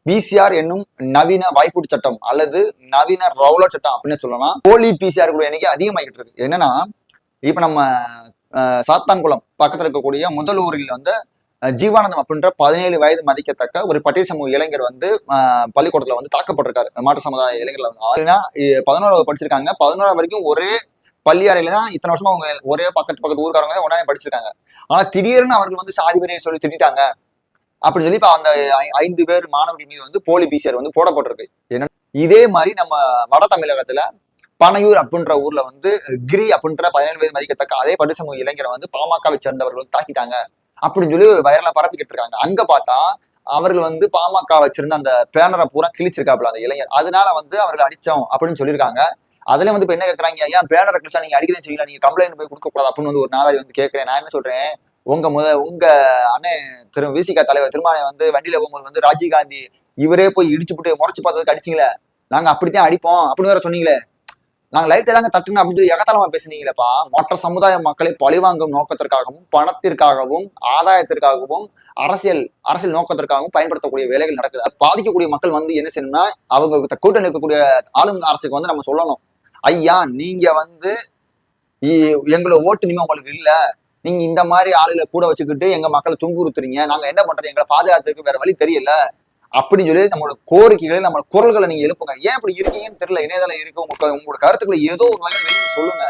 PCR என்னும் நவீன வாய்ப்பூட்டு சட்டம் அல்லது நவீன ரவுலட் சட்டம் அப்படின்னு சொல்லலாம். போலி பிசிஆர் கூட எண்ணிக்கை அதிகமாகிட்டு இருக்கு. என்னன்னா இப்ப நம்ம சாத்தான்குளம் பக்கத்துல இருக்கக்கூடிய முதலூரில் வந்து ஜீவானந்தம் அப்படின்ற 17 வயது மதிக்கத்தக்க ஒரு பட்டியல் சமூக இளைஞர் வந்து பள்ளிக்கூடத்துல வந்து தாக்கப்பட்டிருக்காரு. மாற்று சமுதாய இளைஞர்ல வந்து 11ஆவது படிச்சிருக்காங்க. 11ஆவது வரைக்கும் ஒரே பள்ளி அறையில தான் இத்தனை வருஷமா அவங்க ஒரே பக்கத்து ஊருக்காரங்க ஒன்னா படிச்சிருக்காங்க. ஆனா திடீர்னு அவர்கள் வந்து சாதி வரையை சொல்லி திட்டாங்க அப்படின்னு சொல்லி இப்ப அந்த 5 பேர் மாணவர்கள் மீது வந்து போலி பிசிஆர் வந்து போடப்பட்டிருக்கு. ஏன்னா இதே மாதிரி நம்ம வட தமிழகத்துல பனையூர் அப்படின்ற ஊர்ல வந்து கிரி அப்படின்ற 17 வயது மதிக்கத்தக்க அதே படு சமூக இளைஞரை வந்து பாமகவை சேர்ந்தவர்கள் தாக்கிட்டாங்க அப்படின்னு சொல்லி வைரலா பரப்பிக்கிட்டு இருக்காங்க. அங்க பார்த்தா அவர்கள் வந்து பாமக வச்சிருந்த அந்த பேனரை பூரா கிழிச்சிருக்காப்புல அந்த இளைஞர். அதனால வந்து அவர்கள் அடிச்சோம் அப்படின்னு சொல்லியிருக்காங்க. அதுல வந்து இப்ப என்ன கேட்கறாங்க, ஏன் பேனரை கிழிச்சா நீங்க அடிக்கதான் செய்யல, நீங்க கம்ப்ளைண்ட் போய் கொடுக்க கூடாது அப்படின்னு வந்து ஒரு நாளாய் வந்து கேட்கிறேன். நான் என்ன சொல்றேன், உங்க அண்ணன் விசிகா தலைவர் திருமாவளவன் வந்து வண்டியில போகும்போது வந்து ராஜீவ்காந்தி இவரே போய் இடிச்சு போட்டு முறைச்சு பார்த்ததுக்கு அடிச்சிங்களே, நாங்க அப்படித்தான் அடிப்போம் அப்படின்னு வேற சொன்னீங்களே, நாங்க லைட்டை தாங்க தட்டுன்னு அப்படின்னு சொல்லி எகத்தாளமா பேசுனீங்களப்பா. மற்ற சமுதாய மக்களை பழிவாங்கும் நோக்கத்திற்காகவும் பணத்திற்காகவும் ஆதாயத்திற்காகவும் அரசியல் நோக்கத்திற்காகவும் பயன்படுத்தக்கூடிய வேலைகள் நடக்குது. பாதிக்கக்கூடிய மக்கள் வந்து என்ன செய்யணும்னா அவங்க கூட்டணி இருக்கக்கூடிய ஆளும் அரசுக்கு வந்து நம்ம சொல்லணும், ஐயா நீங்க வந்து எங்களோட ஓட்டு இனிமே உங்களுக்கு இல்ல, நீங்க இந்த மாதிரி ஆளுகளை கூட வச்சுக்கிட்டு எங்க மக்களை துன்புறுத்துறீங்க, நாங்க என்ன பண்றது, எங்களை பாதுகாத்துக்கு வேற வழி தெரியல அப்படின்னு சொல்லி நம்மளோட கோரிக்கைகளை நம்மளோட குரல்களை நீங்க எழுப்புங்க. ஏன் இப்படி இருக்கீங்கன்னு தெரியல, இணையதளம் இருக்கு, உங்களோட கருத்துக்களை ஏதோ ஒரு வகையில் வெளியே சொல்லுங்க.